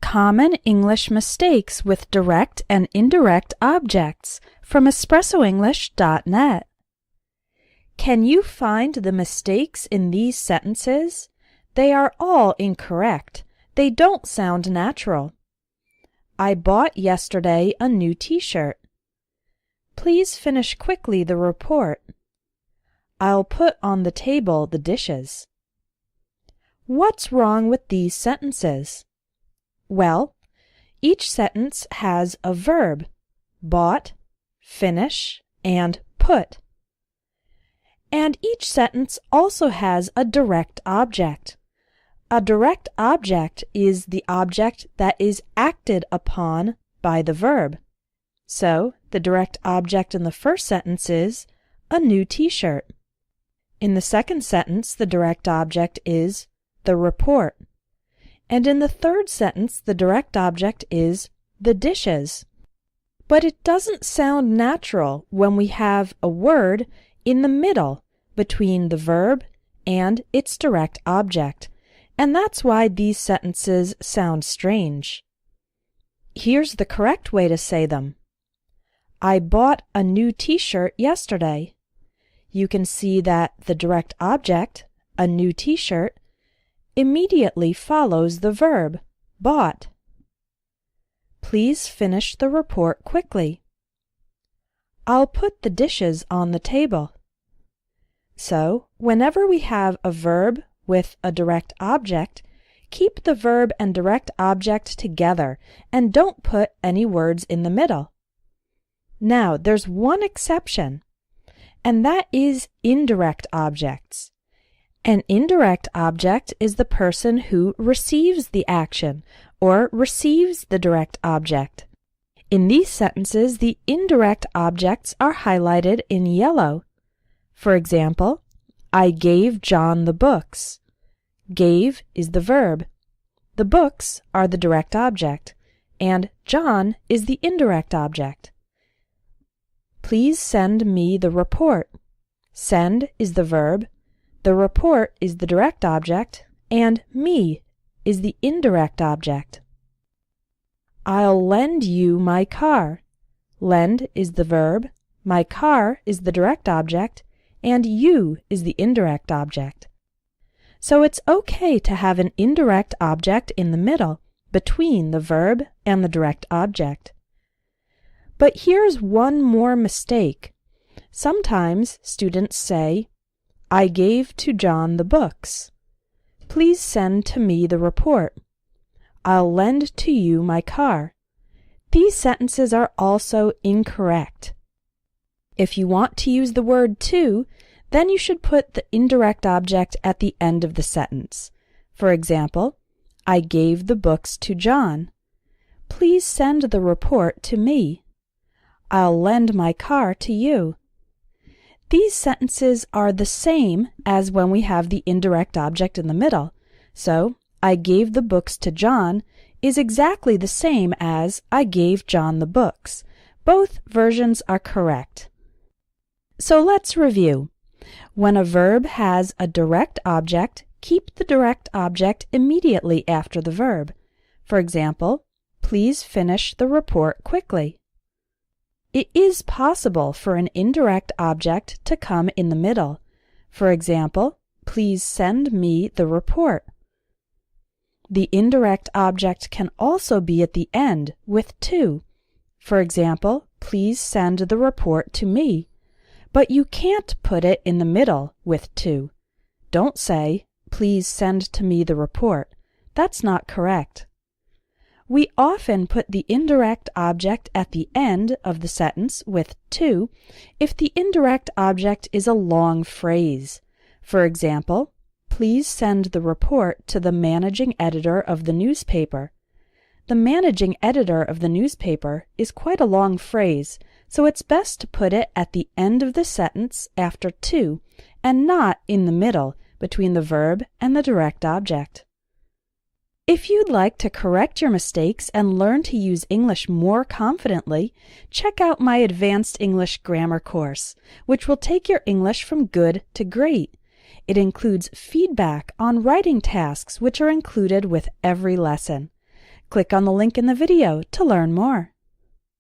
Common English mistakes with direct and indirect objects from espressoenglish.net. Can you find the mistakes in these sentences? They are all incorrect. They don't sound natural. I bought yesterday a new t-shirt. Please finish quickly the report. I'll put on the table the dishes. What's wrong with these sentences? Well, each sentence has a verb, bought, finish, and put. And each sentence also has a direct object. A direct object is the object that is acted upon by the verb. So, the direct object in the first sentence is a new t-shirt. In the second sentence, the direct object is the report. And in the third sentence, the direct object is the dishes. But it doesn't sound natural when we have a word in the middle between the verb and its direct object, and that's why these sentences sound strange. Here's the correct way to say them. I bought a new t-shirt yesterday. You can see that the direct object, a new t-shirt, immediately follows the verb, bought. Please finish the report quickly. I'll put the dishes on the table. So, whenever we have a verb with a direct object, keep the verb and direct object together and don't put any words in the middle. Now, there's one exception, and that is indirect objects. An indirect object is the person who receives the action or receives the direct object. In these sentences, the indirect objects are highlighted in yellow. For example, I gave John the books. Gave is the verb. The books are the direct object, and John is the indirect object. Please send me the report. Send is the verb. The report is the direct object, and me is the indirect object. I'll lend you my car. Lend is the verb, my car is the direct object, and you is the indirect object. So it's okay to have an indirect object in the middle, between the verb and the direct object. But here's one more mistake. Sometimes students say, I gave to John the books. Please send to me the report. I'll lend to you my car. These sentences are also incorrect. If you want to use the word to, then you should put the indirect object at the end of the sentence. For example, I gave the books to John. Please send the report to me. I'll lend my car to you. These sentences are the same as when we have the indirect object in the middle. So, I gave the books to John is exactly the same as I gave John the books. Both versions are correct. So let's review. When a verb has a direct object, keep the direct object immediately after the verb. For example, please finish the report quickly. It is possible for an indirect object to come in the middle. For example, please send me the report. The indirect object can also be at the end with to. For example, please send the report to me. But you can't put it in the middle with to. Don't say, please send to me the report. That's not correct. We often put the indirect object at the end of the sentence with to if the indirect object is a long phrase. For example, please send the report to the managing editor of the newspaper. The managing editor of the newspaper is quite a long phrase, so it's best to put it at the end of the sentence after to, and not in the middle between the verb and the direct object. If you'd like to correct your mistakes and learn to use English more confidently, check out my Advanced English Grammar course, which will take your English from good to great. It includes feedback on writing tasks which are included with every lesson. Click on the link in the video to learn more.